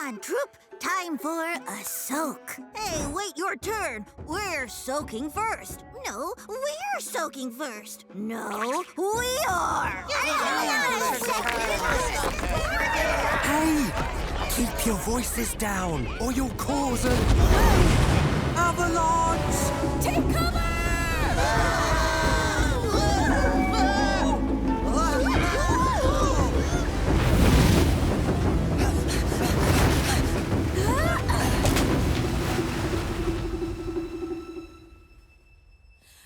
on, troop. Time for a soak. Hey, wait your turn. We're soaking first. No, we're soaking first. No, we are. Hey! Keep your voices down, or you'll cause an avalanche! Take cover!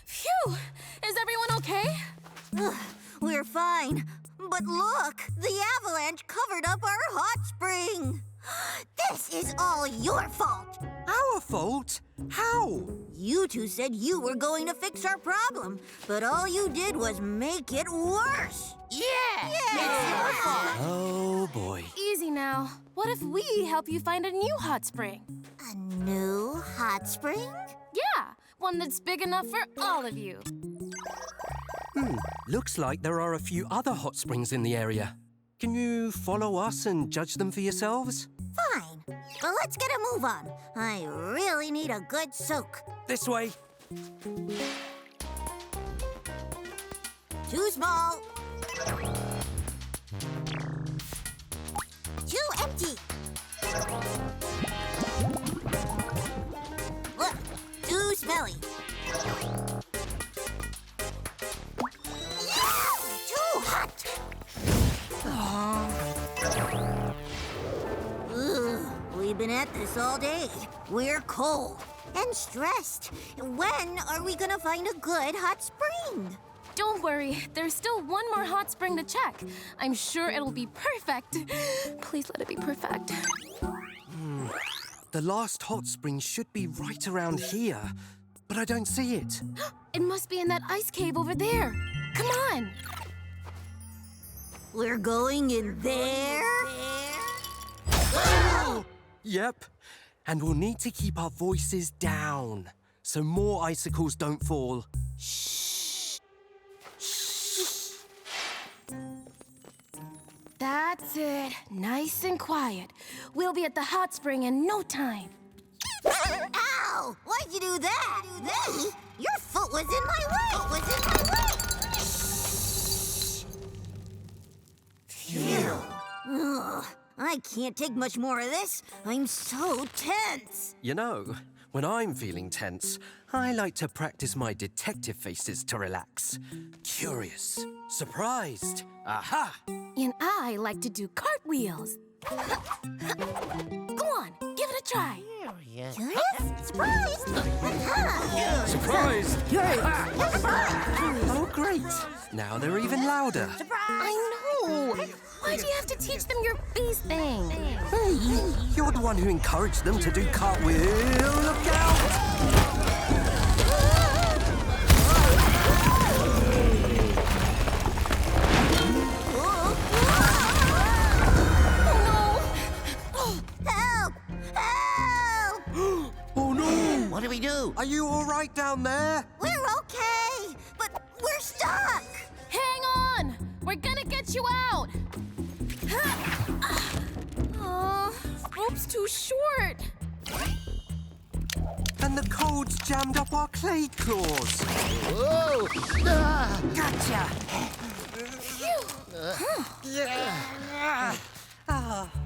Phew! Is everyone okay? We're fine. But look, the avalanche covered up our hot spring. This is all your fault. Our fault? How? You two said you were going to fix our problem, but all you did was make it worse. Yeah! It's your fault. Oh, boy. Easy now. What if we help you find a new hot spring? A new hot spring? Yeah, one that's big enough for all of you. Looks like there are a few other hot springs in the area. Can you follow us and judge them for yourselves? Fine. But let's get a move on. I really need a good soak. This way. Too small. Too empty. Look, too smelly. Too hot. We've been at this all day. We're cold and stressed. When are we gonna find a good hot spring? Don't worry, there's still one more hot spring to check. I'm sure it'll be perfect. Please let it be perfect. The last hot spring should be right around here, but I don't see it. It must be in that ice cave over there. Come on. We're going in there? Yep. And we'll need to keep our voices down so more icicles don't fall. That's it. Nice and quiet. We'll be at the hot spring in no time. Ow! Why'd you do that? Your foot was in my way! Phew. Ugh, I can't take much more of this. I'm so tense. You know, when I'm feeling tense, I like to practice my detective faces to relax. Curious, surprised, aha! And I like to do cartwheels. Go on, give it a try. Curious? Surprised? Aha! Surprised! Oh, great! Now they're even louder. I know. Why do you have to teach them your face thing? Hey, you're the one who encouraged them to do cartwheel. Look out! Help! Help! Oh, no! What do we do? Are you all right down there? We're okay, but we're stuck. Hang on. We're gonna get you out. Rope's too short. And the cold's jammed up our clay claws. Whoa! Gotcha!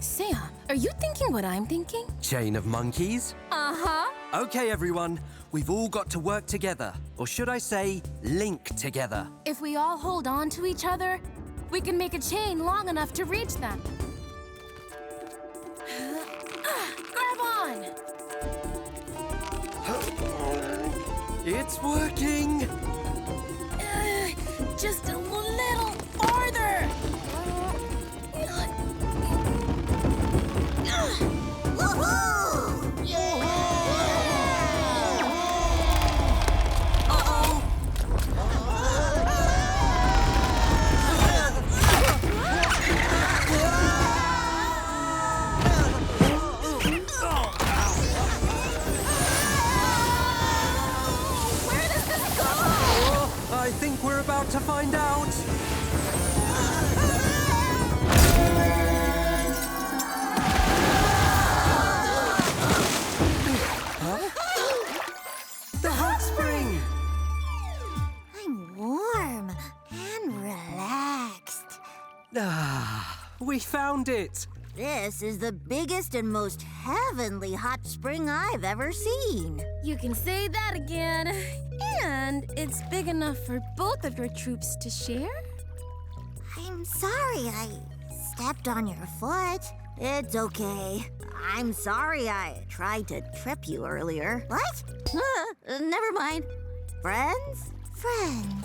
Sam, are you thinking what I'm thinking? Chain of monkeys. Uh-huh. Okay, everyone. We've all got to work together. Or should I say, link together. If we all hold on to each other, we can make a chain long enough to reach them. Grab on! It's working! Just a little farther! Woohoo! Where does this go? I think we're about to find out. Ah, we found it! This is the biggest and most heavenly hot spring I've ever seen. You can say that again. And it's big enough for both of your troops to share? I'm sorry I stepped on your foot. It's okay. I'm sorry I tried to trip you earlier. What? Never mind. Friends? Friends.